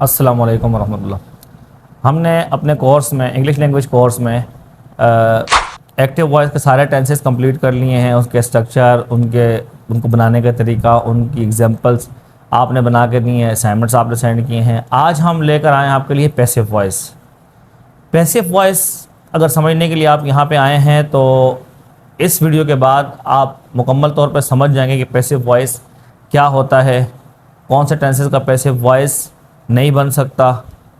अस्सलामु अलैकुम वरहमतुल्लाह। हमने अपने कोर्स में इंग्लिश लैंग्वेज कोर्स में एक्टिव वॉइस के सारे टेंसेस कंप्लीट कर लिए हैं। उसके स्ट्रक्चर, उनको बनाने का तरीका, उनकी एग्जांपल्स आपने बना के दी हैं, असाइनमेंट्स आपने सेंड किए हैं। आज हम लेकर आए हैं आपके लिए पैसिव वॉइस। पैसिव वॉइस अगर समझने के लिए आप यहाँ पे आए हैं तो इस वीडियो के बाद आप मुकम्मल तौर पर समझ जाएंगे कि पैसिव वॉइस क्या होता है, कौन से टेंसेस का पैसिव वॉइस नहीं बन सकता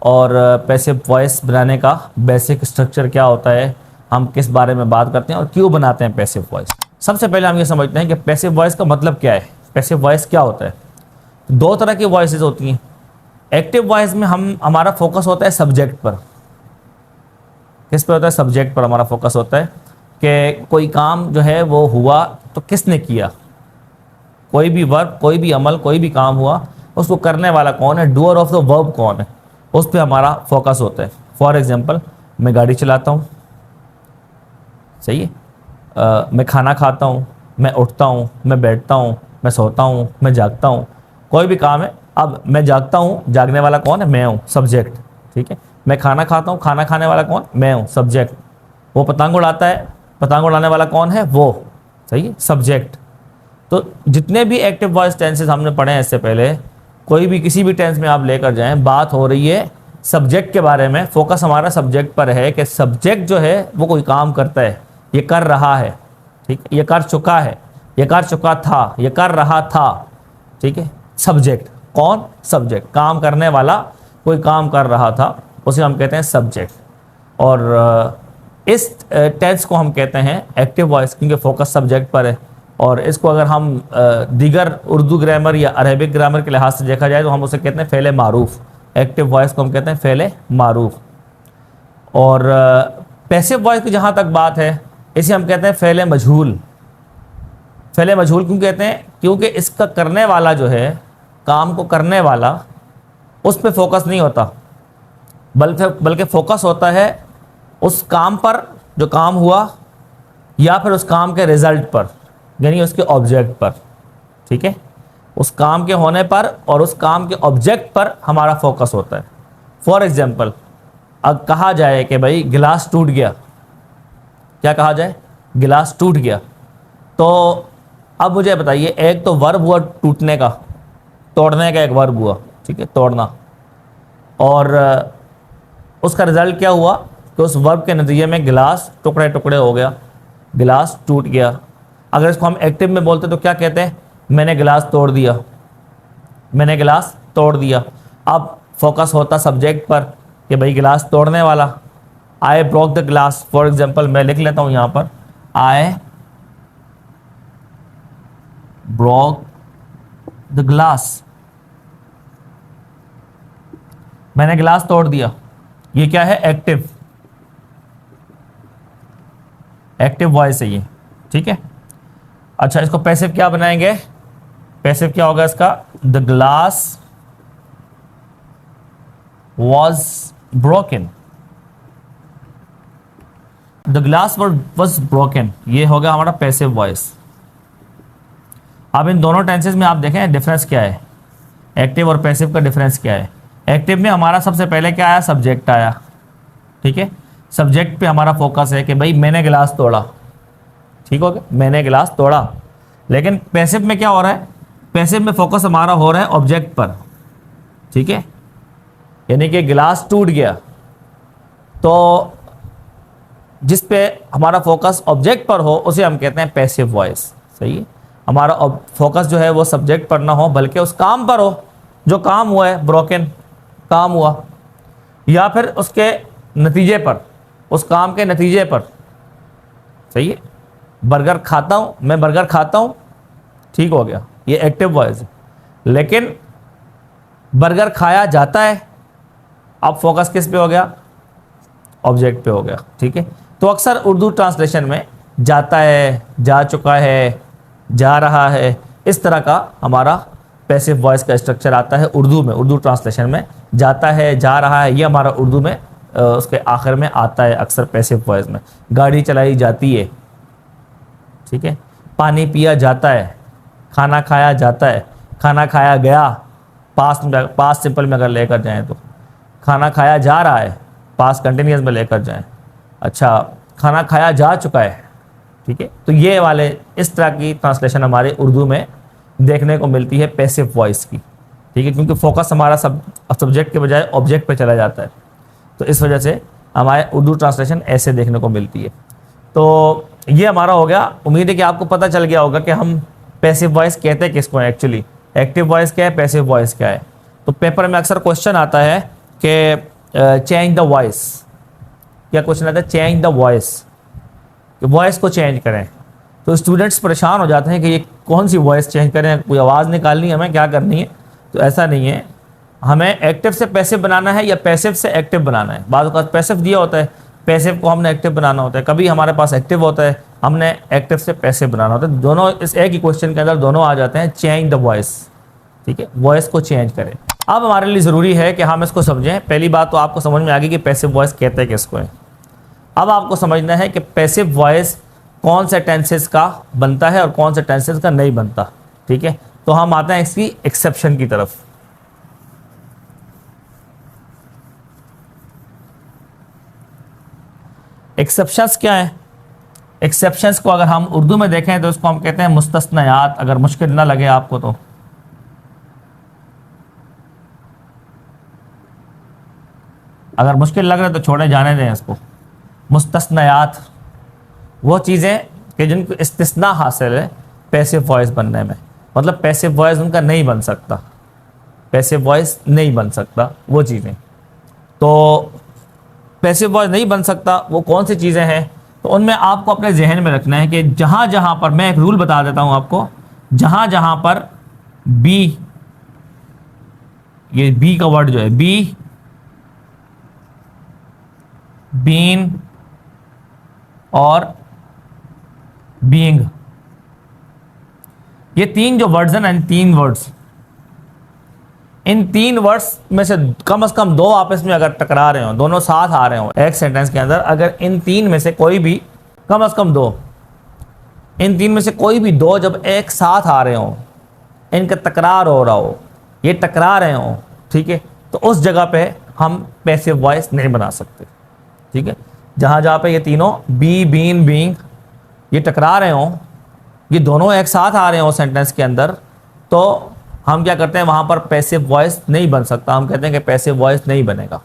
और पैसिव वॉइस बनाने का बेसिक स्ट्रक्चर क्या होता है, हम किस बारे में बात करते हैं और क्यों बनाते हैं पैसिव वॉइस। सबसे पहले हम ये समझते हैं कि पैसिव वॉइस का मतलब क्या है, पैसिव वॉइस क्या होता है। दो तरह की वॉइसेस होती हैं। एक्टिव वॉइस में हमारा फोकस होता है सब्जेक्ट पर। किस पे होता है? सब्जेक्ट पर हमारा फोकस होता है कि कोई काम जो है वो हुआ तो किसने किया। कोई भी वर्ब, कोई भी अमल, कोई भी काम हुआ, उसको करने वाला कौन है, डूअर ऑफ द वर्ब कौन है, उस पर हमारा फोकस होता है। फॉर एग्जांपल, मैं गाड़ी चलाता हूँ, सही है, मैं खाना खाता हूँ, मैं उठता हूँ, मैं बैठता हूँ, मैं सोता हूँ, मैं जागता हूँ, कोई भी काम है। अब मैं जागता हूँ, जागने वाला कौन है? मैं हूँ, सब्जेक्ट। ठीक है। मैं खाना खाता हूँ, खाना खाने वाला कौन? मैं हूँ, सब्जेक्ट। वो पतंग उड़ाता है, पतंग उड़ाने वाला कौन है? वो, सही है, सब्जेक्ट। तो जितने भी एक्टिव वॉइस टेंसेस हमने पढ़े हैं इससे पहले, कोई भी किसी भी टेंस में आप लेकर जाएं, बात हो रही है सब्जेक्ट के बारे में। फोकस हमारा सब्जेक्ट पर है कि सब्जेक्ट जो है वो कोई काम करता है, ये कर रहा है, ठीक है, ये कर चुका है, ये कर चुका था, ये कर रहा था, ठीक है। सब्जेक्ट कौन? सब्जेक्ट। काम करने वाला, कोई काम कर रहा था, उसे हम कहते हैं सब्जेक्ट। और इस टेंस को हम कहते हैं एक्टिव वॉइस, क्योंकि फोकस सब्जेक्ट पर है। और इसको अगर हम दीगर उर्दू ग्रामर या अरेबिक ग्रामर के लिहाज से देखा जाए तो हम उसे कहते हैं फ़ेल मारूफ। एक्टिव वॉइस को हम कहते हैं फ़ेल मारूफ। और पैसिव वॉइस की जहाँ तक बात है, इसे हम कहते हैं फ़ेल मजहूल। फ़ेल मजहूल क्यों कहते हैं? क्योंकि इसका करने वाला जो है, काम को करने वाला, उस पर फोकस नहीं होता, बल्कि फोकस होता है उस काम पर जो काम हुआ, या फिर उस काम के रिज़ल्ट पर, यानी उसके ऑब्जेक्ट पर। ठीक है, उस काम के होने पर और उस काम के ऑब्जेक्ट पर हमारा फोकस होता है। फॉर एग्जांपल, अब कहा जाए कि भाई गिलास टूट गया, क्या कहा जाए? गिलास टूट गया। तो अब मुझे बताइए, एक तो वर्ब हुआ टूटने का, तोड़ने का एक वर्ब हुआ, ठीक है, तोड़ना। और उसका रिजल्ट क्या हुआ कि उस वर्ब के नतीजे में गिलास टुकड़े टुकड़े हो गया, गिलास टूट गया। अगर इसको हम एक्टिव में बोलते तो क्या कहते हैं? मैंने गिलास तोड़ दिया, मैंने गिलास तोड़ दिया। अब फोकस होता सब्जेक्ट पर कि भाई गिलास तोड़ने वाला। I broke the glass. For example, मैं लिख लेता हूँ यहाँ पर, आई ब्रोक द ग्लास, मैंने गिलास तोड़ दिया। ये क्या है? एक्टिव, एक्टिव वॉइस है ये, ठीक है। अच्छा, इसको पैसिव क्या बनाएंगे? पैसिव क्या होगा इसका? The glass was broken, the glass was broken, ये होगा हमारा पैसिव वॉइस। अब इन दोनों टेंसेस में आप देखें डिफरेंस क्या है, एक्टिव और पैसिव का डिफरेंस क्या है। एक्टिव में हमारा सबसे पहले क्या आया? सब्जेक्ट आया, ठीक है। सब्जेक्ट पे हमारा फोकस है कि भाई मैंने गिलास तोड़ा, ठीक हो गया, मैंने गिलास तोड़ा। लेकिन पैसिव में क्या हो रहा है? पैसिव में फोकस हमारा हो रहा है ऑब्जेक्ट पर, ठीक है। यानी कि गिलास टूट गया, तो जिस पे हमारा फोकस ऑब्जेक्ट पर हो उसे हम कहते हैं पैसिव वॉइस, सही है। हमारा फोकस जो है वो सब्जेक्ट पर ना हो, बल्कि उस काम पर हो जो काम हुआ है, ब्रोकन काम हुआ, या फिर उसके नतीजे पर, उस काम के नतीजे पर, सही है। बर्गर खाता हूँ, मैं बर्गर खाता हूँ, ठीक हो गया, ये एक्टिव वॉइस है। लेकिन बर्गर खाया जाता है, अब फोकस किस पे हो गया? ऑब्जेक्ट पे हो गया, ठीक है। तो अक्सर उर्दू ट्रांसलेशन में जाता है, जा चुका है, जा रहा है, इस तरह का हमारा पैसिव वॉइस का स्ट्रक्चर आता है उर्दू में। उर्दू ट्रांसलेशन में जाता है, जा रहा है, ये हमारा उर्दू में उसके आखिर में आता है अक्सर पैसिव वॉइस में। गाड़ी चलाई जाती है, ठीक है, पानी पिया जाता है, खाना खाया जाता है, खाना खाया गया, पास्ट सिंपल में अगर लेकर जाएं तो खाना खाया जा रहा है, पास्ट कंटिन्यूअस में लेकर जाएं। अच्छा, खाना खाया जा चुका है, ठीक है। तो ये वाले इस तरह की ट्रांसलेशन हमारे उर्दू में देखने को मिलती है पैसिव वॉइस की, ठीक है, क्योंकि फोकस हमारा सब्जेक्ट के बजाय ऑब्जेक्ट पे चला जाता है। तो इस वजह से हमारे उर्दू ट्रांसलेशन ऐसे देखने को मिलती है। तो ये हमारा हो गया। उम्मीद है कि आपको पता चल गया होगा कि हम पैसिव वॉइस कहते हैं किसको है एक्चुअली, एक्टिव वॉइस क्या है, पैसिव वॉइस क्या है। तो पेपर में अक्सर क्वेश्चन आता है कि चेंज द वॉइस, क्या क्वेश्चन आता है, चेंज द वॉइस, कि वॉइस को चेंज करें। तो स्टूडेंट्स परेशान हो जाते हैं कि ये कौन सी वॉइस चेंज करें, कोई आवाज़ निकालनी है हमें, क्या करनी है। तो ऐसा नहीं है, हमें एक्टिव से पैसिव बनाना है या पैसिव से एक्टिव बनाना है। बाद में पैसिव दिया होता है, पैसिव को हमने एक्टिव बनाना होता है, कभी हमारे पास एक्टिव होता है, हमने एक्टिव से पैसिव बनाना होता है। दोनों इस एक ही क्वेश्चन के अंदर दोनों आ जाते हैं, चेंज द वॉइस, ठीक है, वॉइस को चेंज करें। अब हमारे लिए ज़रूरी है कि हम इसको समझें। पहली बात तो आपको समझ में आ गई कि पैसिव वॉइस कहते हैं किसको है। अब आपको समझना है कि पैसिव वॉइस कौन से टेंसेस का बनता है और कौन से टेंसेस का नहीं बनता, ठीक है। तो हम आते हैं इसकी एक्सेप्शन की तरफ। एक्सेप्शंस क्या है? एक्सेप्शंस को अगर हम उर्दू में देखें तो उसको हम कहते हैं मुस्तस्नायात, अगर मुश्किल ना लगे आपको तो। अगर मुश्किल लग रहा है तो छोड़े, जाने दें इसको। मुस्तस्नायात वो चीज़ें कि जिनको इस्तिस्ना हासिल है पैसिव वॉइस बनने में, मतलब पैसिव वॉइस उनका नहीं बन सकता, पैसिव वॉइस नहीं बन सकता वो चीज़ें। तो पैसिव वॉइस नहीं बन सकता वो कौन सी चीज़ें हैं, तो उनमें आपको अपने जहन में रखना है कि जहाँ जहाँ पर, मैं एक रूल बता देता हूँ आपको, जहाँ जहाँ पर बी, ये बी का वर्ड जो है, बी, बीन और बीइंग, ये तीन जो वर्ड्स हैं ना, इन तीन वर्ड्स में से कम दो आपस में अगर टकरा रहे हो, दोनों साथ आ रहे हो एक सेंटेंस के अंदर, अगर इन तीन में से कोई भी कम दो, इन तीन में से कोई भी दो जब एक साथ आ रहे हो, इनका तकरार हो रहा हो, ये टकरा रहे हो, ठीक है, तो उस जगह पे हम पैसिव वॉइस नहीं बना सकते, ठीक है। जहाँ जहाँ पे ये तीनों बी, बीन, बीइंग ये टकरा रहे हो, ये दोनों एक साथ आ रहे हो सेंटेंस के अंदर, तो हम क्या करते हैं, वहाँ पर पैसिव वॉइस नहीं बन सकता, हम कहते हैं कि पैसिव वॉइस नहीं बनेगा,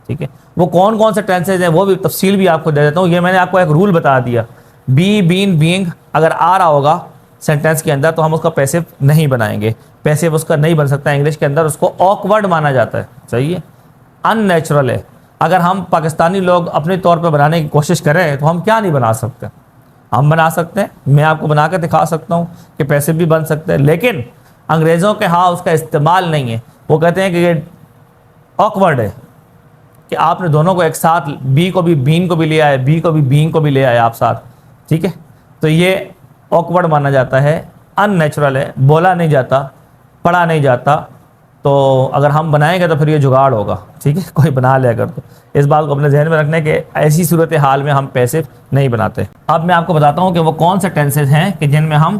ठीक है। वो कौन कौन से टेंसेज हैं वो भी तफसील भी आपको दे देता हूँ। ये मैंने आपको एक रूल बता दिया, बी, बीन, बीइंग अगर आ रहा होगा सेंटेंस के अंदर तो हम उसका पैसिव नहीं बनाएंगे, पैसिव उसका नहीं बन सकता। इंग्लिश के अंदर उसको ऑकवर्ड माना जाता है, सही है, अननेचुरल है। अगर हम पाकिस्तानी लोग अपने तौर पर बनाने की कोशिश करें तो हम क्या नहीं बना सकते, हम बना सकते हैं। मैं आपको बना कर दिखा सकता हूँ कि पैसिव भी बन सकते हैं, लेकिन अंग्रेज़ों के यहाँ उसका इस्तेमाल नहीं है। वो कहते हैं कि ये ऑकवर्ड है कि आपने दोनों को एक साथ, बी को भी बीन को भी ले आए, बी को भी बीइंग को भी ले आए आप साथ, ठीक है। तो ये ऑकवर्ड माना जाता है, अननेचुरल है, बोला नहीं जाता, पढ़ा नहीं जाता। तो अगर हम बनाएंगे तो फिर ये जुगाड़ होगा, ठीक है, कोई बना ले अगर, तो इस बात को अपने जहन में रखने के ऐसी सूरत हाल में हम पैसिव नहीं बनाते। अब मैं आपको बताता हूँ कि वो कौन से टेंसेज हैं कि जिनमें हम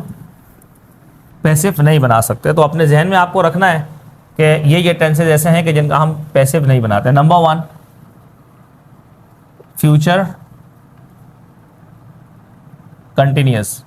पैसिव नहीं बना सकते। तो अपने जहन में आपको रखना है कि ये टेंसेज ऐसे हैं कि जिनका हम पैसिव नहीं बनाते। Number 1 future continuous,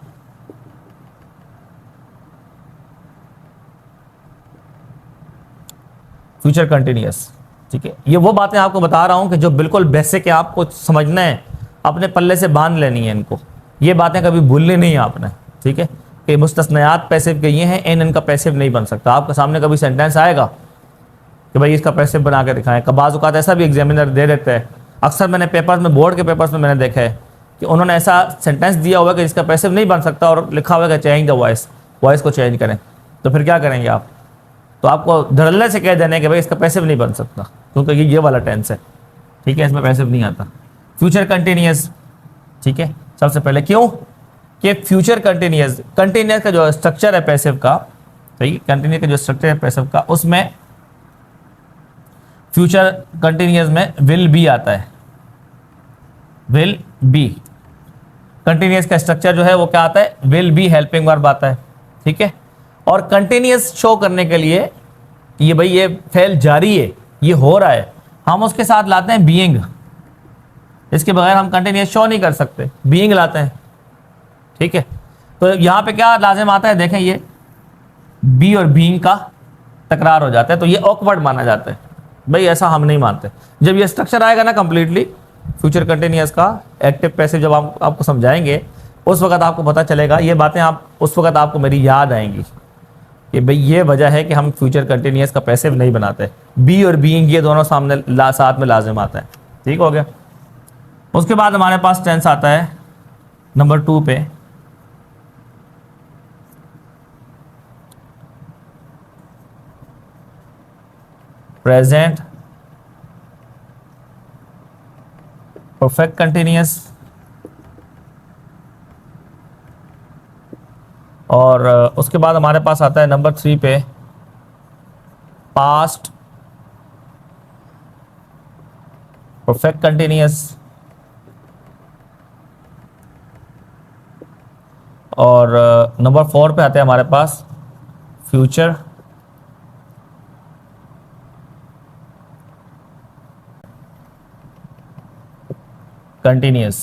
future continuous, ठीक है। ये वो बातें आपको बता रहा हूँ कि जो बिल्कुल बेसिक है, आपको समझना है, अपने पल्ले से बांध लेनी है इनको, ये बातें कभी भूलनी नहीं है आपने, ठीक है। कि मुस्तस्नायात पैसिव के ये हैं, इनका पैसिव नहीं बन सकता। आपके सामने कभी सेंटेंस आएगा कि भाई इसका पैसिव बना के दिखाएं, बाज़ औक़ात ऐसा भी एग्जामिनर दे देते हैं। अक्सर मैंने पेपर्स में, बोर्ड के पेपर्स में मैंने देखा है कि उन्होंने ऐसा सेंटेंस दिया हुआ है कि जिसका पैसिव नहीं बन सकता और लिखा हुआ है कि चेंज द वॉइस, वॉइस को चेंज करें। तो फिर क्या करेंगे आप? तो आपको धड़ल्ले से कह देने कि भाई इसका पैसिव नहीं बन सकता, क्योंकि ये वाला टेंस है, ठीक है, इसमें पैसिव नहीं आता। फ्यूचर कंटिन्यूअस, ठीक है, सबसे पहले क्यों कि फ्यूचर कंटिन्यूअस का जो स्ट्रक्चर है पैसिव का, सही, कंटिन्यूअस का जो स्ट्रक्चर है पैसिव का, उसमें फ्यूचर कंटिन्यूअस में विल बी आता है, विल बी। कंटिन्यूअस का स्ट्रक्चर जो है वो क्या आता है, विल बी हेल्पिंग वर्ब आता है, ठीक है। और कंटिन्यूअस शो करने के लिए ये भाई ये फेल जारी है, ये हो रहा है, हम उसके साथ लाते हैं बीइंग। इसके बगैर हम कंटिन्यूस शो नहीं कर सकते, बीइंग लाते हैं। ठीक है, तो यहाँ पे क्या लाजिम आता है, देखें ये बी और बीइंग का तकरार हो जाता है, तो ये ऑकवर्ड माना जाता है। भाई ऐसा हम नहीं मानते। जब ये स्ट्रक्चर आएगा ना कंप्लीटली फ्यूचर कंटिन्यूस का एक्टिव पैसिव, जब हम आपको समझाएंगे उस वक्त आपको पता चलेगा, ये बातें आप उस वक्त आपको मेरी याद आएंगी कि भाई ये वजह है कि हम फ्यूचर कंटिन्यूस का पैसिव नहीं बनाते। बी और बीइंग ये दोनों सामने साथ में लाजिम आता है। ठीक हो गया। उसके बाद हमारे पास टेंस आता है नंबर 2 पे, प्रेजेंट परफेक्ट कंटिन्यूस, और उसके बाद हमारे पास आता है नंबर 3 पे पास्ट परफेक्ट कंटिन्यूस, और नंबर 4 पे आते हैं हमारे पास फ्यूचर कंटिन्यूस।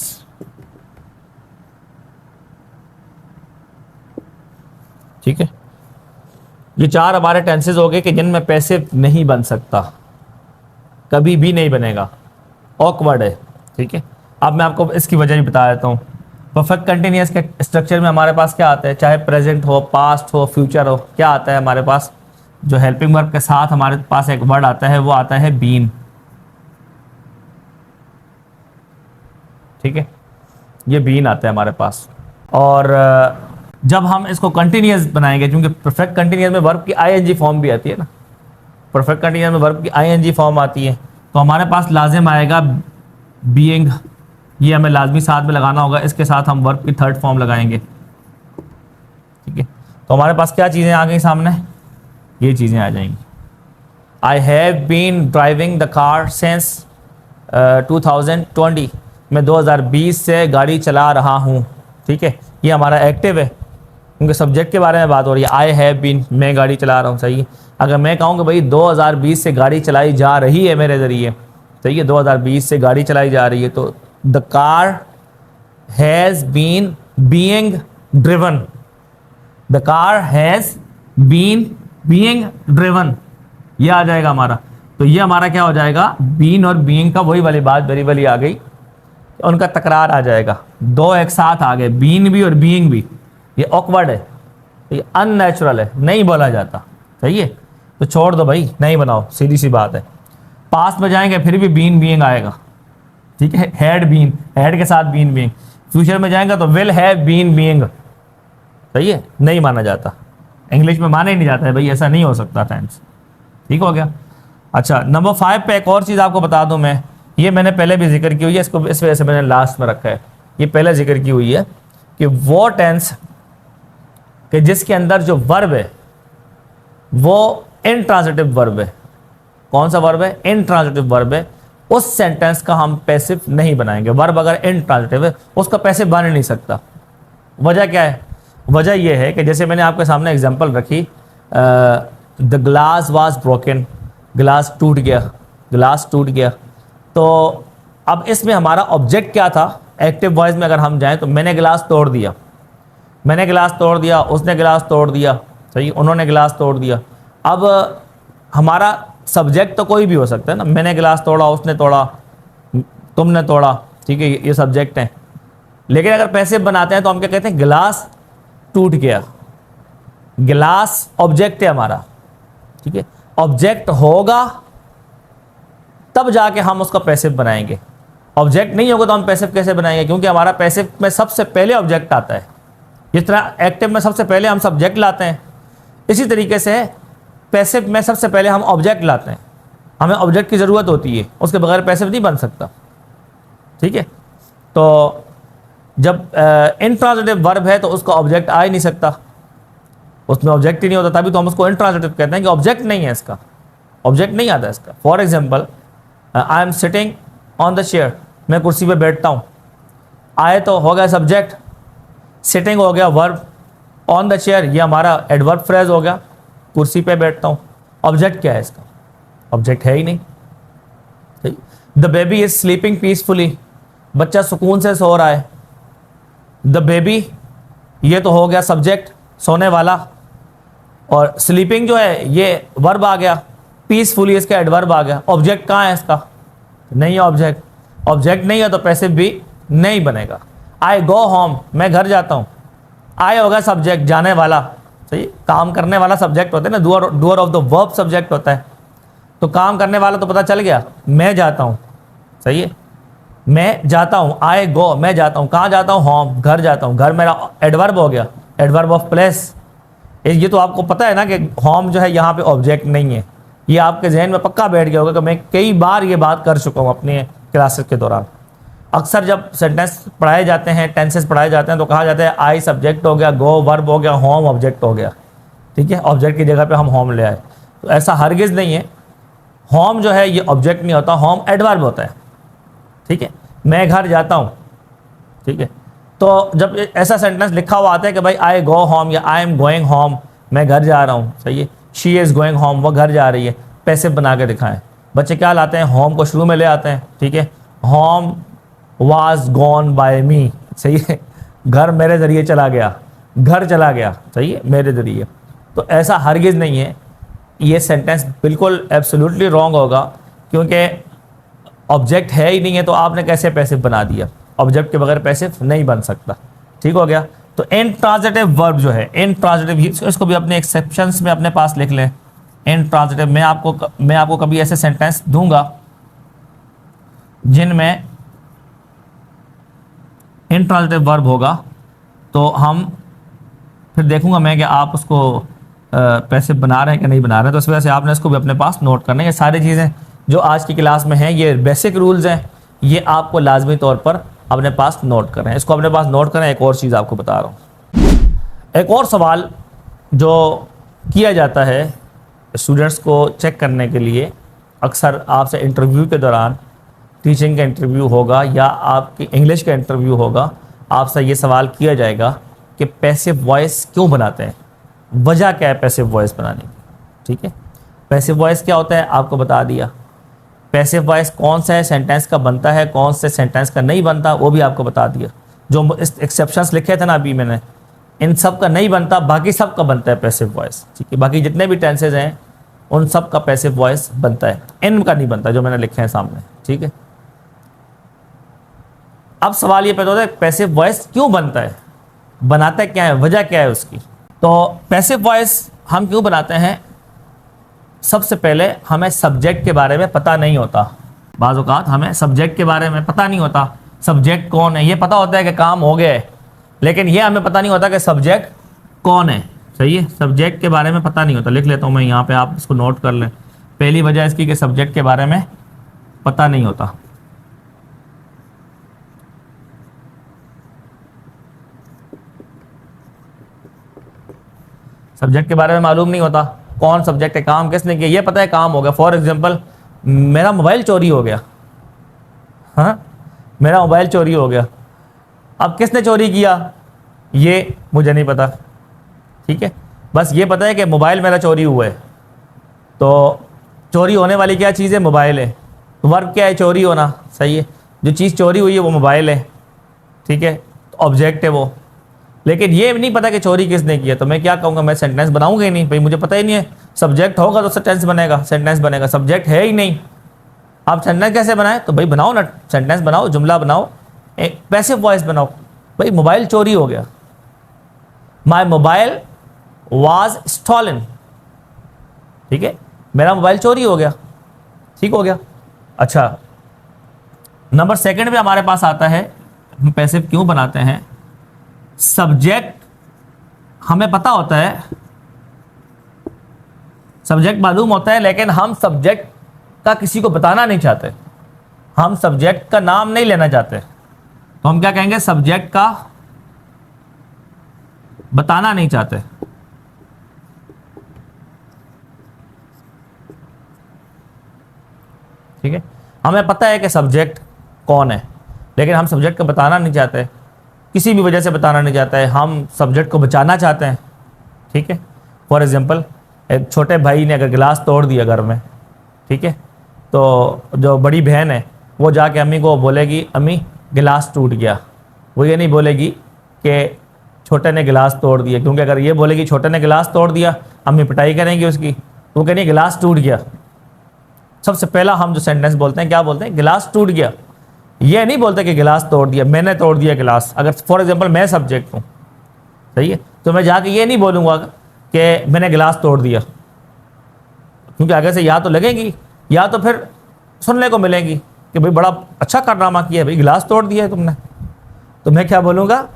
ठीक है, ये 4 हमारे टेंसेज हो गए कि जिनमें पैसिव नहीं बन सकता, कभी भी नहीं बनेगा, ऑकवर्ड है। ठीक है, अब मैं आपको इसकी वजह भी बता देता हूँ। परफेक्ट कंटिन्यूस के स्ट्रक्चर में हमारे पास क्या आता है, चाहे प्रेजेंट हो, पास्ट हो, फ्यूचर हो, क्या आता है हमारे पास, जो हेल्पिंग वर्ब के साथ हमारे पास एक वर्ड आता है वो आता है बीन। ठीक है, ये बीन आता है हमारे पास। और जब हम इसको कंटिन्यूस बनाएंगे, क्योंकि परफेक्ट कंटिन्यूस में वर्ब की आईएनजी फॉर्म भी आती है ना, परफेक्ट कंटिन्यूस में वर्ब की आईएनजी फॉर्म आती है, तो हमारे पास लाजिम आएगा बीइंग, ये हमें लाजमी साथ में लगाना होगा, इसके साथ हम वर्ब की थर्ड फॉर्म लगाएंगे। ठीक है, तो हमारे पास क्या चीज़ें आ गई सामने, ये चीज़ें आ जाएंगी। I have been driving the car since 2020, मैं 2020 से गाड़ी चला रहा हूँ। ठीक है, ये हमारा एक्टिव है क्योंकि सब्जेक्ट के बारे में बात हो रही है। आई हैव बीन, मैं गाड़ी चला रहा हूँ, सही है। अगर मैं कहूँ कि भाई 2020 से गाड़ी चलाई जा रही है मेरे ज़रिए, सही है, 2020 से गाड़ी चलाई जा रही है, तो the car has been being driven, the car has been being driven, ये आ जाएगा हमारा। तो ये हमारा क्या हो जाएगा, बीन और बीइंग का वही वाली बात वेरी वाली आ गई, उनका तकरार आ जाएगा, दो एक साथ आ गए, बीन भी और बीइंग भी। ये ऑकवर्ड है, ये अननेचुरल है, नहीं बोला जाता, सही है, तो छोड़ दो भाई, नहीं बनाओ, सीधी सी बात है। पास्ट में जाएंगे फिर भी बीन बीइंग आएगा। ठीक है, हैड बीन, हैड के साथ बीन बीइंग। फ्यूचर में जाएंगे तो विल हैव बीन बीइंग, सही है, नहीं माना जाता, इंग्लिश में माना ही नहीं जाता है भाई, ऐसा नहीं हो सकता टेंस। ठीक हो गया। अच्छा, नंबर 5 पे एक और चीज़ आपको बता दूं मैं, ये मैंने पहले भी जिक्र की हुई है, इसको इस वजह से मैंने लास्ट में रखा है, ये पहले जिक्र की हुई है कि वो टेंस कि जिसके अंदर जो वर्ब है वो इनट्रांजिटिव वर्ब है। कौन सा वर्ब है, इनट्रांजिटिव वर्ब है, उस सेंटेंस का हम पैसिव नहीं बनाएंगे। वर्ब अगर इनट्रांजिटिव है उसका पैसिव बन नहीं सकता। वजह क्या है, वजह यह है कि जैसे मैंने आपके सामने एग्जांपल रखी, the glass was broken, glass टूट गया, ग्लास टूट गया। तो अब इसमें हमारा ऑब्जेक्ट क्या था, एक्टिव वॉइस में अगर हम जाएं तो मैंने गिलास तोड़ दिया, मैंने गिलास तोड़ दिया, उसने गिलास तोड़ दिया, सही, उन्होंने गिलास तोड़ दिया। अब हमारा सब्जेक्ट तो कोई भी हो सकता है ना, मैंने गिलास तोड़ा, उसने तोड़ा, तुमने तोड़ा, ठीक है, ये सब्जेक्ट हैं। लेकिन अगर पैसिव बनाते हैं तो हम क्या कहते हैं, गिलास टूट गया। गिलास ऑब्जेक्ट है हमारा, ठीक है, ऑब्जेक्ट होगा तब जाके हम उसका पैसिव बनाएंगे। ऑब्जेक्ट नहीं होगा तो हम पैसिव कैसे बनाएंगे, क्योंकि हमारा पैसिव में सबसे पहले ऑब्जेक्ट आता है। जिस तरह एक्टिव में सबसे पहले हम सब्जेक्ट लाते हैं, इसी तरीके से पैसिव में सबसे पहले हम ऑब्जेक्ट लाते हैं। हमें ऑब्जेक्ट की ज़रूरत होती है, उसके बगैर पैसिव नहीं बन सकता। ठीक है, तो जब इंट्रांजिटिव वर्ब है तो उसका ऑब्जेक्ट आ ही नहीं सकता, उसमें ऑब्जेक्ट ही नहीं होता, तभी तो हम उसको इंट्रांजिटिव कहते हैं कि ऑब्जेक्ट नहीं है, इसका ऑब्जेक्ट नहीं आता इसका। For example, I am sitting on the chair, मैं कुर्सी पे बैठता हूँ। आए तो हो गया सब्जेक्ट, सिटिंग हो गया वर्ब, ऑन द चेयर ये हमारा एडवर्ब फ्रेज हो गया, कुर्सी पे बैठता हूँ। ऑब्जेक्ट क्या है इसका? ऑब्जेक्ट है ही नहीं। The baby is sleeping peacefully, बच्चा सुकून से सो रहा है। द बेबी, ये तो हो गया सब्जेक्ट, सोने वाला, और स्लीपिंग जो है ये वर्ब आ गया, पीसफुली इसका एडवर्ब आ गया। ऑब्जेक्ट कहाँ है इसका? नहीं है ऑब्जेक्ट। ऑब्जेक्ट नहीं है तो पैसिव भी नहीं बनेगा। आई गो होम, मैं घर जाता हूँ। आई होगा सब्जेक्ट, जाने वाला, सही, काम करने वाला सब्जेक्ट होता है ना, doer of the verb subject होता है। तो काम करने वाला तो पता चल गया, मैं जाता हूँ, सही है, मैं जाता हूँ। आई गो, मैं जाता हूँ, कहाँ जाता हूँ? होम, घर जाता हूँ। घर मेरा एडवर्ब हो गया, एडवर्ब ऑफ प्लेस। ये तो आपको पता है ना कि होम जो है यहाँ पे ऑब्जेक्ट नहीं है। ये आपके जहन में पक्का बैठ गया होगा कि मैं कई बार ये बात कर चुका हूँ अपने क्लासेस के दौरान। अक्सर जब सेंटेंस पढ़ाए जाते हैं, टेंसेस पढ़ाए जाते हैं, तो कहा जाता है आई सब्जेक्ट हो गया, गो वर्ब हो गया, होम ऑब्जेक्ट हो गया। ठीक है, ऑब्जेक्ट की जगह पे हम होम ले आए, तो ऐसा हरगिज़ नहीं है। होम जो है ये ऑब्जेक्ट नहीं होता, होम एडवर्ब होता है। ठीक है, मैं घर जाता हूँ। ठीक है, तो जब ऐसा सेंटेंस लिखा हुआ आता है कि भाई आई गो होम या आई एम गोइंग होम, मैं घर जा रहा हूँ, सही है, शी इज़ गोइंग होम, वो घर जा रही है, पैसिव बना के दिखाएं। बच्चे क्या लाते हैं? होम को शुरू में ले आते हैं। ठीक है, होम वाज गॉन बाय मी, सही है, घर मेरे ज़रिए चला गया, घर चला गया, सही है, मेरे ज़रिए। तो ऐसा हरगिज़ नहीं है, ये सेंटेंस बिल्कुल एब्सोल्युटली रॉन्ग होगा, क्योंकि ऑब्जेक्ट है ही नहीं है, तो आपने कैसे पैसिव बना दिया? ऑब्जेक्ट के बगैर पैसिव नहीं बन सकता। ठीक हो गया। तो इंट्रांजिटिव वर्ब जो है, इंट्रांजिटिव, इसको भी अपने एक्सेप्शंस में अपने पास लिख लें। इंट्रांजिटिव, मैं आपको कभी ऐसे सेंटेंस दूंगा जिनमें इंट्रांजिटिव वर्ब होगा, तो हम फिर देखूंगा मैं कि आप उसको पैसिव बना रहे हैं कि नहीं बना रहे हैं। तो इस वजह से आपने इसको भी अपने पास नोट करना है। ये सारी चीज़ें जो आज की क्लास में हैं, ये बेसिक रूल्स हैं, ये आपको लाजमी तौर पर अपने पास नोट करें। इसको अपने पास नोट करें। एक और चीज़ आपको बता रहा हूँ, एक और सवाल जो किया जाता है स्टूडेंट्स को चेक करने के लिए, अक्सर आपसे इंटरव्यू के दौरान, टीचिंग का इंटरव्यू होगा या आपकी इंग्लिश का इंटरव्यू होगा, आपसे ये सवाल किया जाएगा कि पैसिव वॉइस क्यों बनाते हैं, वजह क्या है पैसिव वॉइस बनाने की। ठीक है, पैसिव वॉइस क्या होता है आपको बता दिया। पैसिव वॉइस कौन सा है सेंटेंस का बनता है, कौन से सेंटेंस का नहीं बनता, वो भी आपको बता दिया। जो एक्सेप्शंस लिखे थे ना अभी मैंने, इन सब का नहीं बनता, बाकी सब का बनता है पैसिव वॉइस। ठीक है, बाकी जितने भी टेंसेज हैं उन सब का पैसिव वॉइस बनता है, इन का नहीं बनता जो मैंने लिखे हैं सामने। ठीक है, अब सवाल ये पैदा होता है पैसिव वॉइस क्यों बनता है, बनाता क्या है, वजह क्या है उसकी। तो पैसिव वॉइस हम क्यों बनाते हैं? सबसे पहले हमें सब्जेक्ट के बारे में पता नहीं होता। बाज़ औक़ात हमें सब्जेक्ट के बारे में पता नहीं होता, सब्जेक्ट कौन है। ये पता होता है कि काम हो गया है, लेकिन ये हमें पता नहीं होता कि सब्जेक्ट कौन है। सही है, सब्जेक्ट के बारे में पता नहीं होता। लिख लेता हूँ मैं यहाँ पे, आप इसको नोट कर लें। पहली वजह इसकी कि सब्जेक्ट के बारे में पता नहीं होता। सब्जेक्ट के बारे में मालूम नहीं होता, कौन सब्जेक्ट है, काम किसने किया, ये पता है काम हो गया। फॉर एग्जांपल मेरा मोबाइल चोरी हो गया, हाँ मेरा मोबाइल चोरी हो गया, अब किसने चोरी किया ये मुझे नहीं पता। ठीक है, बस ये पता है कि मोबाइल मेरा चोरी हुआ है। तो चोरी होने वाली क्या चीज़ है? मोबाइल है। वर्ब क्या है? चोरी होना। सही है, जो चीज़ चोरी हुई है वो मोबाइल है। ठीक है, ऑब्जेक्ट है वो, लेकिन ये नहीं पता कि चोरी किसने किया। तो मैं क्या कहूँगा? मैं सेंटेंस बनाऊंगा ही नहीं भाई, मुझे पता ही नहीं है। सब्जेक्ट होगा तो सेंटेंस बनेगा, सेंटेंस बनेगा, सब्जेक्ट है ही नहीं। आप सेंटेंस कैसे बनाए? तो भाई बनाओ ना, सेंटेंस बनाओ, जुमला बनाओ, एक पैसिव वॉइस बनाओ। भाई मोबाइल चोरी हो गया, माई मोबाइल वाज स्टॉलन। ठीक है, मेरा मोबाइल चोरी हो गया। ठीक हो गया। अच्छा, नंबर सेकंड पे हमारे पास आता है हम पैसिव क्यों बनाते हैं। सब्जेक्ट हमें पता होता है, सब्जेक्ट मालूम होता है, लेकिन हम सब्जेक्ट का किसी को बताना नहीं चाहते, हम सब्जेक्ट का नाम नहीं लेना चाहते। तो हम क्या कहेंगे? सब्जेक्ट का बताना नहीं चाहते। ठीक है, हमें पता है कि सब्जेक्ट कौन है, लेकिन हम सब्जेक्ट को बताना नहीं चाहते, किसी भी वजह से बताना नहीं चाहते हैं, हम सब्जेक्ट को बचाना चाहते हैं। ठीक है, फॉर एग्जांपल एक छोटे भाई ने अगर गिलास तोड़ दिया घर में, ठीक है, तो जो बड़ी बहन है वो जाके अम्मी को बोलेगी अम्मी गिलास टूट गया। वो ये नहीं बोलेगी कि छोटे ने गिलास तोड़ दिया, क्योंकि अगर ये बोलेगी छोटे ने गिलास तोड़ दिया अम्मी पिटाई करेंगी उसकी, वो कहेंगे गिलास टूट गया। सबसे पहला हम जो सेंटेंस बोलते हैं क्या बोलते हैं? गिलास टूट गया। ये नहीं बोलते कि गिलास तोड़ दिया, मैंने तोड़ दिया गिलास। अगर फॉर एग्जांपल मैं सब्जेक्ट हूँ, सही है, तो मैं जाके ये नहीं बोलूँगा कि मैंने गिलास तोड़ दिया, क्योंकि आगे से या तो लगेंगी या तो फिर सुनने को मिलेंगी कि भाई बड़ा अच्छा कारनामा किया भाई, गिलास तोड़ दिया है तुमने। तो मैं क्या बोलूँगा?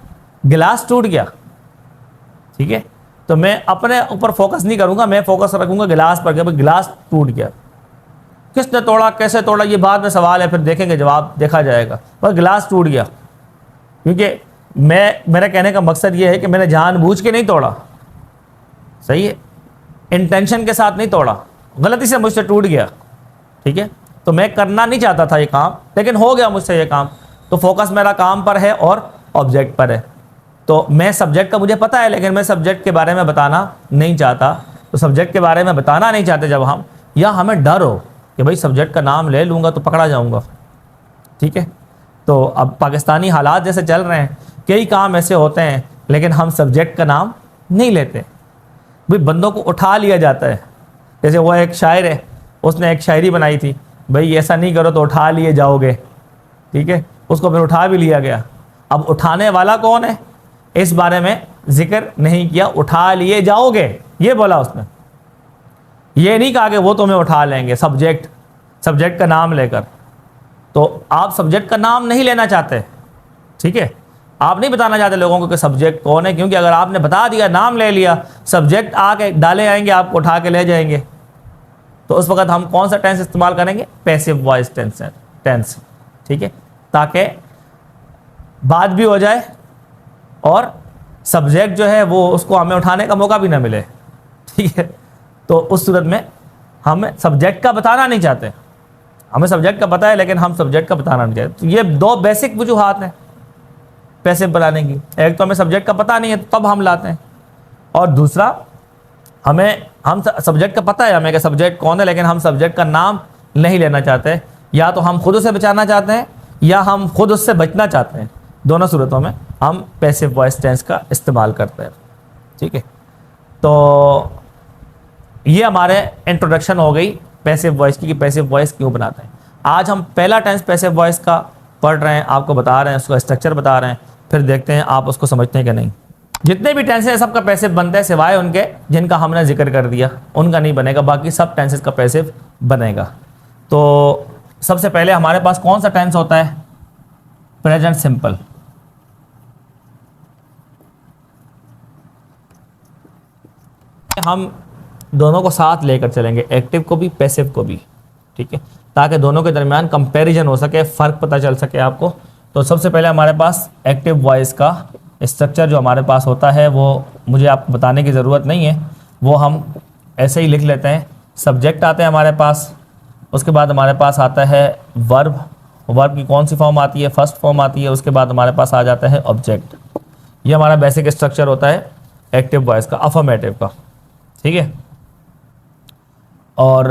गिलास टूट गया। ठीक है, तो मैं अपने ऊपर फोकस नहीं करूँगा, मैं फोकस रखूँगा गिलास पर कि भाई गिलास टूट गया। किसने तोड़ा, कैसे तोड़ा, ये बाद में सवाल है, फिर देखेंगे, जवाब देखा जाएगा। पर गिलास टूट गया, क्योंकि मेरा कहने का मकसद ये है कि मैंने जानबूझ के नहीं तोड़ा, सही है, इंटेंशन के साथ नहीं तोड़ा, गलती से मुझसे टूट गया। ठीक है, तो मैं करना नहीं चाहता था ये काम, लेकिन हो गया मुझसे ये काम, तो फोकस मेरा काम पर है और ऑब्जेक्ट पर है। तो मैं सब्जेक्ट का मुझे पता है, लेकिन मैं सब्जेक्ट के बारे में बताना नहीं चाहता। तो सब्जेक्ट के बारे में बताना नहीं चाहते जब हम, या हमें डर हो कि भाई सब्जेक्ट का नाम ले लूँगा तो पकड़ा जाऊँगा। ठीक है, तो अब पाकिस्तानी हालात जैसे चल रहे हैं, कई काम ऐसे होते हैं लेकिन हम सब्जेक्ट का नाम नहीं लेते, भाई बंदों को उठा लिया जाता है। जैसे वो एक शायर है, उसने एक शायरी बनाई थी, भाई ऐसा नहीं करो तो उठा लिए जाओगे। ठीक है, उसको फिर उठा भी लिया गया। अब उठाने वाला कौन है इस बारे में जिक्र नहीं किया, उठा लिए जाओगे ये बोला उसने, ये नहीं कहा कि वो तुम्हें उठा लेंगे। सब्जेक्ट का नाम लेकर, तो आप सब्जेक्ट का नाम नहीं लेना चाहते। ठीक है, आप नहीं बताना चाहते लोगों को कि सब्जेक्ट कौन है, क्योंकि अगर आपने बता दिया, नाम ले लिया, सब्जेक्ट आके डाले आएंगे, आपको उठा के ले जाएंगे। तो उस वक्त हम कौन सा टेंस इस्तेमाल करेंगे? Passive voice tense. ठीक है, ताकि बात भी हो जाए और सब्जेक्ट जो है वो उसको हमें उठाने का मौका भी ना मिले। ठीक है, तो उस सूरत में हम सब्जेक्ट का बताना नहीं चाहते। हमें सब्जेक्ट का पता है लेकिन हम सब्जेक्ट का बताना नहीं चाहते। तो ये दो बेसिक वजूहात हैं पैसिव बनाने की। एक तो हमें सब्जेक्ट का पता नहीं है तब हम लाते हैं, और दूसरा हम सब्जेक्ट का पता है हमें कि सब्जेक्ट कौन है, लेकिन हम सब्जेक्ट का नाम नहीं लेना चाहते। या तो हम खुद उसे बचाना चाहते हैं या हम खुद उससे बचना चाहते हैं। दोनों सूरतों में हम पैसिव वॉइस टेंस का इस्तेमाल करते हैं। ठीक है, तो ये हमारे इंट्रोडक्शन हो गई पैसिव वॉइस की कि पैसिव वॉइस क्यों बनाते हैं। आज हम पहला टेंस पैसिव वॉइस का पढ़ रहे हैं, आपको बता रहे हैं, उसका स्ट्रक्चर बता रहे हैं, फिर देखते हैं आप उसको समझते हैं कि नहीं। जितने भी टेंसेस हैं सबका पैसिव बनता है, सिवाय उनके जिनका हमने जिक्र कर दिया, उनका नहीं बनेगा, बाकी सब टेंसेस का पैसिव बनेगा। तो सबसे पहले हमारे पास कौन सा टेंस होता है? Present simple. हम दोनों को साथ लेकर चलेंगे, एक्टिव को भी पैसिव को भी। ठीक है, ताकि दोनों के दरमियान कंपैरिजन हो सके, फ़र्क पता चल सके आपको। तो सबसे पहले हमारे पास एक्टिव वॉइस का स्ट्रक्चर जो हमारे पास होता है वो मुझे आपको बताने की ज़रूरत नहीं है, वो हम ऐसे ही लिख लेते हैं। सब्जेक्ट आते हैं हमारे पास, उसके बाद हमारे पास आता है वर्ब। वर्ब की कौन सी फॉर्म आती है? फर्स्ट फॉर्म आती है। उसके बाद हमारे पास आ जाता है ऑब्जेक्ट। ये हमारा बेसिक स्ट्रक्चर होता है एक्टिव वॉइस का, अफर्मेटिव का। ठीक है, और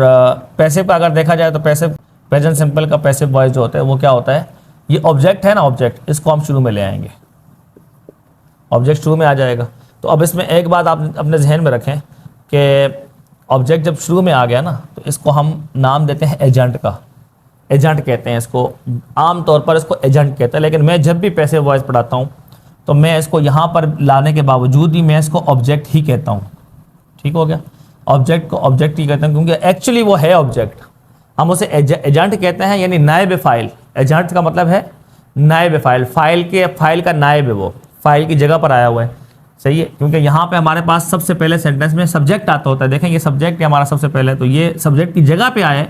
पैसिव का अगर देखा जाए तो पैसिव प्रेजेंट सिंपल का पैसिव वॉइस जो होता है वो क्या होता है? ये ऑब्जेक्ट है ना, ऑब्जेक्ट, इसको हम शुरू में ले आएंगे, ऑब्जेक्ट शुरू में आ जाएगा। तो अब इसमें एक बात आप अपने जहन में रखें कि ऑब्जेक्ट जब शुरू में आ गया ना तो इसको हम नाम देते हैं एजेंट का। एजेंट कहते हैं इसको, आम तौर पर इसको एजेंट कहते हैं, लेकिन मैं जब भी पैसिव वॉइस पढ़ाता हूँ तो मैं इसको यहाँ पर लाने के बावजूद भी मैं इसको ऑब्जेक्ट ही कहता हूँ। ठीक हो गया, ऑब्जेक्ट को ऑब्जेक्ट ही कहते हैं क्योंकि एक्चुअली वो है ऑब्जेक्ट। हम उसे एजेंट कहते हैं, यानी नायब फाइल। एजेंट का मतलब है नायब फाइल, फाइल का नायब है, वो फाइल की जगह पर आया हुआ है। सही है, क्योंकि यहाँ पे हमारे पास सबसे पहले सेंटेंस में सब्जेक्ट आता होता है। देखें ये सब्जेक्ट है हमारा सबसे पहले, तो ये सब्जेक्ट की जगह पे आए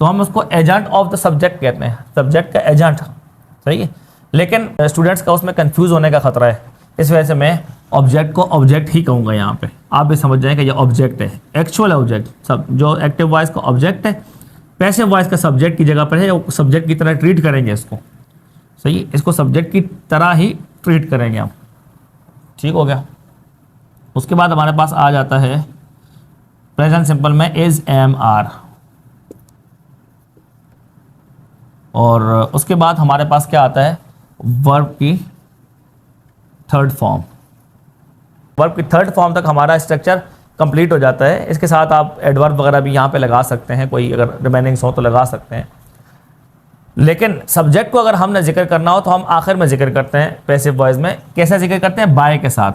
तो हम उसको एजेंट ऑफ द सब्जेक्ट कहते हैं, सब्जेक्ट का एजेंट। सही है, लेकिन स्टूडेंट्स का उसमें कंफ्यूज होने का खतरा है, इस वजह से मैं ऑब्जेक्ट को ऑब्जेक्ट ही कहूँगा। यहाँ पे आप भी समझ जाएं कि ये ऑब्जेक्ट है, एक्चुअल ऑब्जेक्ट। सब जो एक्टिव वॉइस का ऑब्जेक्ट है, पैसिव वॉइस का सब्जेक्ट की जगह पर है, सब्जेक्ट की तरह ट्रीट करेंगे इसको। सही है, इसको सब्जेक्ट की तरह ही ट्रीट करेंगे हम। ठीक हो गया, उसके बाद हमारे पास आ जाता है प्रेजेंट सिंपल में इज एम आर, और उसके बाद हमारे पास क्या आता है, वर्ब की थर्ड फॉर्म। वर्ब की थर्ड फॉर्म तक हमारा स्ट्रक्चर कंप्लीट हो जाता है। इसके साथ आप एडवर्ब वगैरह भी यहाँ पे लगा सकते हैं, कोई अगर रिमेनिंग्स हो तो लगा सकते हैं। लेकिन सब्जेक्ट को अगर हमने जिक्र करना हो तो हम आखिर में जिक्र करते हैं पैसिव वॉइस में। कैसे जिक्र करते हैं, बाय के साथ,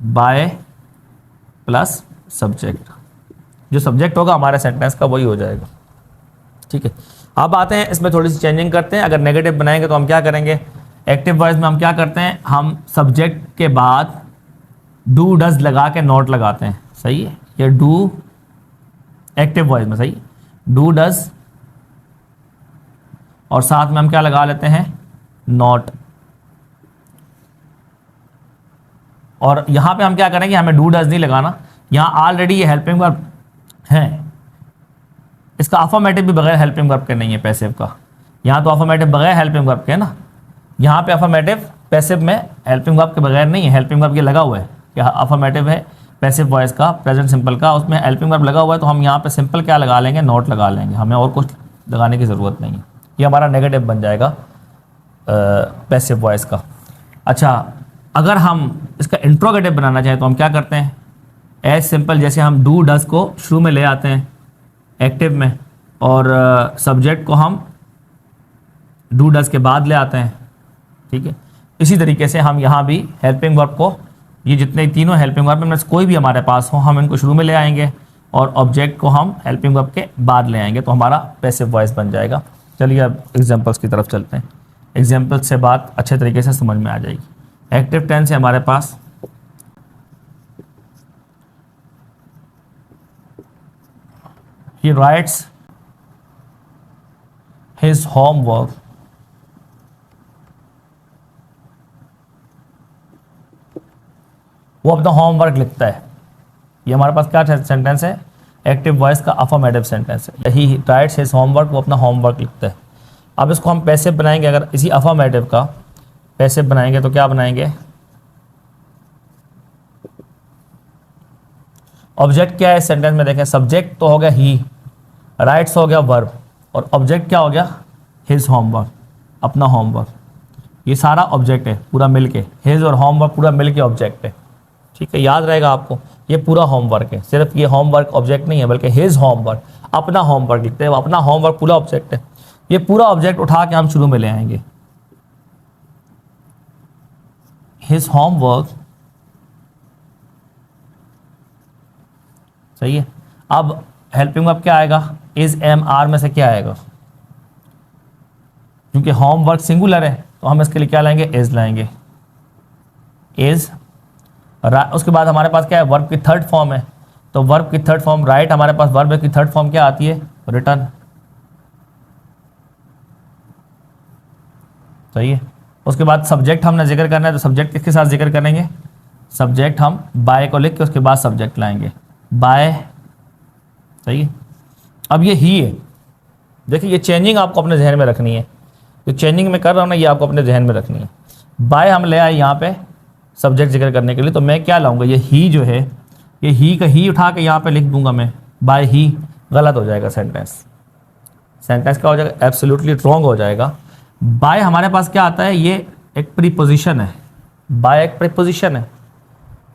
बाय प्लस सब्जेक्ट। जो सब्जेक्ट होगा हमारे सेंटेंस का वही हो जाएगा। ठीक है, अब आते हैं इसमें थोड़ी सी चेंजिंग करते हैं। अगर नेगेटिव बनाएंगे तो हम क्या करेंगे, एक्टिव वॉइस में हम क्या करते हैं, हम सब्जेक्ट के बाद डू डज लगा के नॉट लगाते हैं। सही है, ये डू एक्टिव वॉइस में, सही, डू डज, और साथ में हम क्या लगा लेते हैं, नॉट। और यहां पे हम क्या करेंगे, हमें डू डज नहीं लगाना, यहां ऑलरेडी ये हेल्पिंग वर्ब है। इसका अफर्मेटिव भी बगैर हेल्पिंग वर्ब के नहीं है पैसिव का। यहां तो अफर्मेटिव बगैर हेल्पिंग वर्ब के है ना, यहां पे अफर्मेटिव पैसिव में हेल्पिंग वर्ब के बगैर नहीं है। हेल्पिंग वर्ब ये लगा हुआ है कि अफर्मेटिव है पैसिव वॉइस का, प्रेजेंट सिंपल का, उसमें हेल्पिंग वर्ब लगा हुआ है, तो हम यहाँ पे सिंपल क्या लगा लेंगे, नॉट लगा लेंगे। हमें और कुछ लगाने की ज़रूरत नहीं है। ये हमारा नेगेटिव बन जाएगा पैसिव वॉइस का। अच्छा, अगर हम इसका इंट्रोगेटिव बनाना चाहें तो हम क्या करते हैं, एज सिंपल जैसे हम डू डज को शुरू में ले आते हैं एक्टिव में, और सब्जेक्ट को हम डू डज के बाद ले आते हैं। ठीक है, इसी तरीके से हम यहाँ भी हेल्पिंग वर्ब को, ये जितने तीनों हेल्पिंग वर्ब में कोई भी हमारे पास हो, हम इनको शुरू में ले आएंगे और ऑब्जेक्ट को हम हेल्पिंग वर्ब के बाद ले आएंगे, तो हमारा पैसिव वॉइस बन जाएगा। चलिए अब एग्जांपल्स की तरफ चलते हैं। एग्जांपल्स से बात अच्छे तरीके से समझ में आ जाएगी। एक्टिव टेंस है हमारे पास, he writes his homework वो अपना होमवर्क लिखता है। ये हमारे पास क्या सेंटेंस है, एक्टिव वॉइस का अफर्मेटिव सेंटेंस है। ही राइट्स हिज होमवर्क, वो अपना होमवर्क लिखता है। अब इसको हम पैसिव बनाएंगे, अगर इसी अफर्मेटिव का पैसिव बनाएंगे तो क्या बनाएंगे, ऑब्जेक्ट क्या है इस सेंटेंस में, देखें, सब्जेक्ट तो हो गया ही, राइट्स हो गया वर्ब, और ऑब्जेक्ट क्या हो गया, हिज होमवर्क, अपना होमवर्क। ये सारा ऑब्जेक्ट है पूरा मिलके, हिज और होमवर्क पूरा मिलके ऑब्जेक्ट है। ठीक है, याद रहेगा आपको, ये पूरा होमवर्क है। सिर्फ ये होमवर्क ऑब्जेक्ट नहीं है, बल्कि हिज होमवर्क, अपना होमवर्क लिखते हैं, अपना होमवर्क पूरा ऑब्जेक्ट है। ये पूरा ऑब्जेक्ट उठा के हम शुरू में ले आएंगे, हिज होमवर्क। सही है, अब हेल्पिंग वर्ब क्या आएगा, इज एम आर में से क्या आएगा, क्योंकि होमवर्क सिंगुलर है तो हम इसके लिए क्या लाएंगे, इज लाएंगे, इज। उसके बाद हमारे पास क्या है, वर्ब की थर्ड फॉर्म है, तो वर्ब की थर्ड फॉर्म राइट, हमारे पास वर्ब की थर्ड फॉर्म क्या आती है, रिटर्न। सही है, उसके बाद सब्जेक्ट हमने जिक्र करना है, तो सब्जेक्ट किसके साथ जिक्र करेंगे, सब्जेक्ट हम बाय को लिख के उसके बाद सब्जेक्ट लाएंगे, बाय। सही है, अब ये ही है, देखिए ये चेंजिंग आपको अपने जहन में रखनी है, जो चेंजिंग में कर रहा हूँ ना, ये आपको अपने जहन में रखनी है। बाय हम ले आए यहाँ पे सब्जेक्ट जिक्र करने के लिए, तो मैं क्या लाऊंगा, ये ही जो है, ये ही का ही उठा के यहाँ पे लिख दूंगा मैं, बाय ही, गलत हो जाएगा सेंटेंस। सेंटेंस क्या हो जाएगा, एब्सोल्युटली रॉन्ग हो जाएगा। बाय हमारे पास क्या आता है, ये एक प्रीपोजिशन है, बाय एक प्रीपोजिशन है,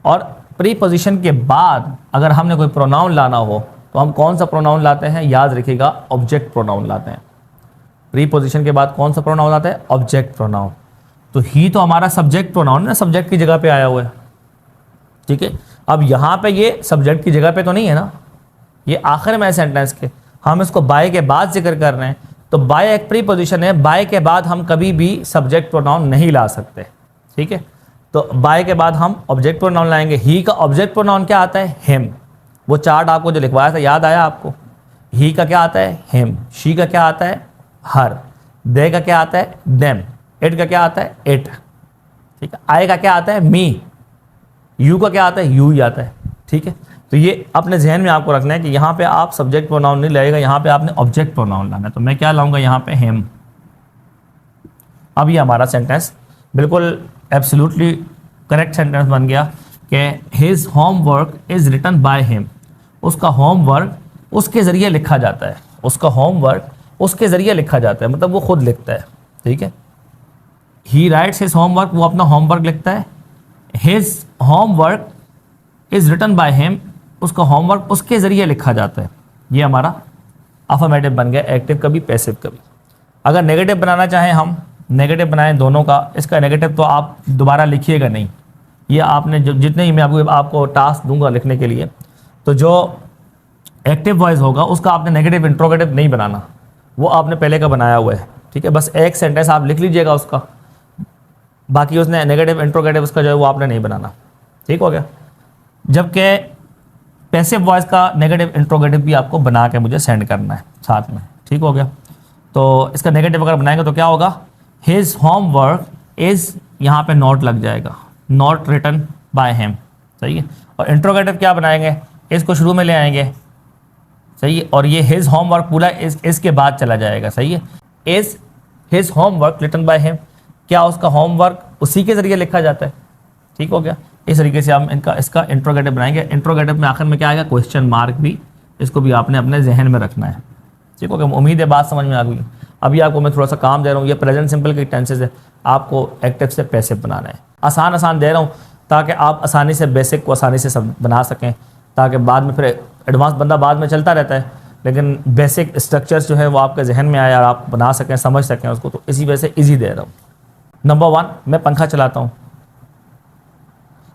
और प्रीपोजिशन के बाद अगर हमने कोई प्रोनाउन लाना हो तो हम कौन सा प्रोनाउन लाते हैं, याद रखिएगा, ऑब्जेक्ट प्रोनाउन लाते हैं। प्रीपोजिशन के बाद कौन सा प्रोनाउन आता है, ऑब्जेक्ट प्रोनाउन। तो ही तो हमारा सब्जेक्ट प्रोनाउन है, सब्जेक्ट की जगह पे आया हुआ है। ठीक है, अब यहाँ पे ये सब्जेक्ट की जगह पे तो नहीं है ना, ये आखिर में है सेंटेंस के, हम इसको बाय के बाद जिक्र कर रहे हैं, तो बाय एक प्रीपोजिशन है, बाय के बाद हम कभी भी सब्जेक्ट प्रोनाउन नहीं ला सकते। ठीक है, तो बाय के बाद हम ऑब्जेक्ट प्रोनाउन लाएंगे। ही का ऑब्जेक्ट प्रोनाउन क्या आता है, हिम। वो चार्ट आपको जो लिखवाया था याद आया आपको, ही का क्या आता है, हिम। शी का क्या आता है, हर। दे का क्या आता है, देम। इट का क्या आता है, इट। ठीक है, आई का क्या आता है, मी। यू का क्या आता है, यू ही आता है। ठीक है, तो ये अपने जहन में आपको रखना है कि यहाँ पे आप सब्जेक्ट प्रोनाउन नहीं लाएगा, यहाँ पे आपने ऑब्जेक्ट प्रोनाउन लाना है। तो मैं क्या लाऊंगा यहाँ पे, हिम। अब ये हमारा सेंटेंस बिल्कुल एब्सोल्युटली करेक्ट सेंटेंस बन गया कि his homework is written by him. उसका होमवर्क उसके ज़रिए लिखा जाता है, उसका होमवर्क उसके ज़रिए लिखा जाता है, मतलब वो खुद लिखता है, ठीक है। ही राइट्स हिज होमवर्क, वो अपना होमवर्क लिखता है। His homework is written by him, उसका होमवर्क उसके ज़रिए लिखा जाता है। ये हमारा अफर्मेटिव बन गया, एक्टिव कभी पैसिव कभी। अगर नेगेटिव बनाना चाहें हम, नेगेटिव बनाएं दोनों का, इसका नेगेटिव तो आप दोबारा लिखिएगा नहीं, ये आपने जो जितने ही मैं आपको टास्क दूंगा लिखने के लिए, तो जो एक्टिव वॉइस होगा उसका आपने नेगेटिव इंट्रोगेटिव नहीं बनाना, वो आपने पहले का बनाया हुआ है, ठीक है। बस एक सेंटेंस आप लिख लीजिएगा उसका, बाकी उसने नेगेटिव इंट्रोगेटिव उसका जो है वो आपने नहीं बनाना, ठीक हो गया। जबकि पैसिव वॉइस का नेगेटिव इंट्रोगेटिव भी आपको बना के मुझे सेंड करना है साथ में, ठीक हो गया। तो इसका नेगेटिव अगर बनाएंगे तो क्या होगा, हिज होमवर्क इज़, यहाँ पे नॉट लग जाएगा, नॉट रिटन बाय हिम, सही है। और इंट्रोगेटिव क्या बनाएंगे, इसको शुरू में ले आएंगे, सही है। और ये हिज होमवर्क पूरा इसके बाद चला जाएगा, सही है। Is his homework written by him, क्या उसका होमवर्क उसी के ज़रिए लिखा जाता है, ठीक हो गया। इस तरीके से हम इसका इंट्रोगेटिव बनाएंगे। इंट्रोगेटिव में आखिर में क्या आएगा, क्वेश्चन मार्क भी, इसको भी आपने अपने जहन में रखना है, ठीक हो गया। उम्मीद है बात समझ में आ गई। अभी आपको मैं थोड़ा सा काम दे रहा हूँ, ये प्रेजेंट सिंपल के टेंसेस है, आपको एक्टिव से पैसिव बनाना है। आसान दे रहा हूँ ताकि आप आसानी से बेसिक को आसानी से सब बना सकें, ताकि बाद में फिर एडवांस बंदा बाद में चलता रहता है, लेकिन बेसिक स्ट्रक्चर्स जो है वो आपके जहन में आए और आप बना सकें, समझ सकें उसको, तो इसी वजह से ईजी दे रहा हूँ। नंबर 1, मैं पंखा चलाता हूँ,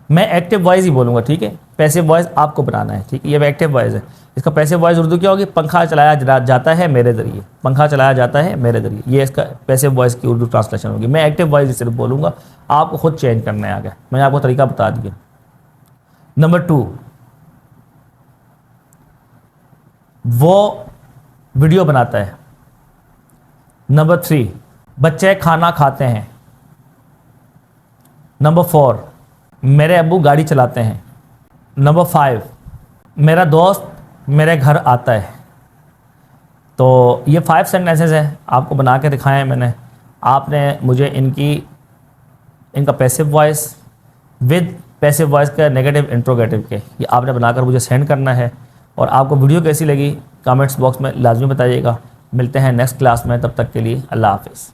मैं एक्टिव वॉइस ही बोलूँगा, ठीक है। पैसिव वॉइस आपको बनाना है, ठीक है। ये एक्टिव वॉइस है, इसका पैसिव वॉइस उर्दू क्या होगी, पंखा चलाया जाता है मेरे ज़रिए, पंखा चलाया जाता है मेरे ज़रिए, ये इसका पैसिव वॉइस की उर्दू ट्रांसलेशन होगी। मैं एक्टिव वॉइस सिर्फ बोलूँगा, आपको खुद चेंज करना है आगे, मैंने आपको तरीका बता दिया। नंबर 2, वो वीडियो बनाता है। नंबर 3, बच्चे खाना खाते हैं। नंबर 4, मेरे अब्बू गाड़ी चलाते हैं। नंबर 5, मेरा दोस्त मेरे घर आता है। तो ये 5 सेंटेंसेस हैं, आपको बना के दिखाए हैं मैंने। आपने मुझे इनका passive voice with passive voice का नेगेटिव इंट्रोगेटिव के, ये आपने बनाकर मुझे सेंड करना है। और आपको वीडियो कैसी लगी कमेंट्स बॉक्स में लाजमी बताइएगा। मिलते हैं नेक्स्ट क्लास में, तब तक के लिए अल्लाह हाफिज़।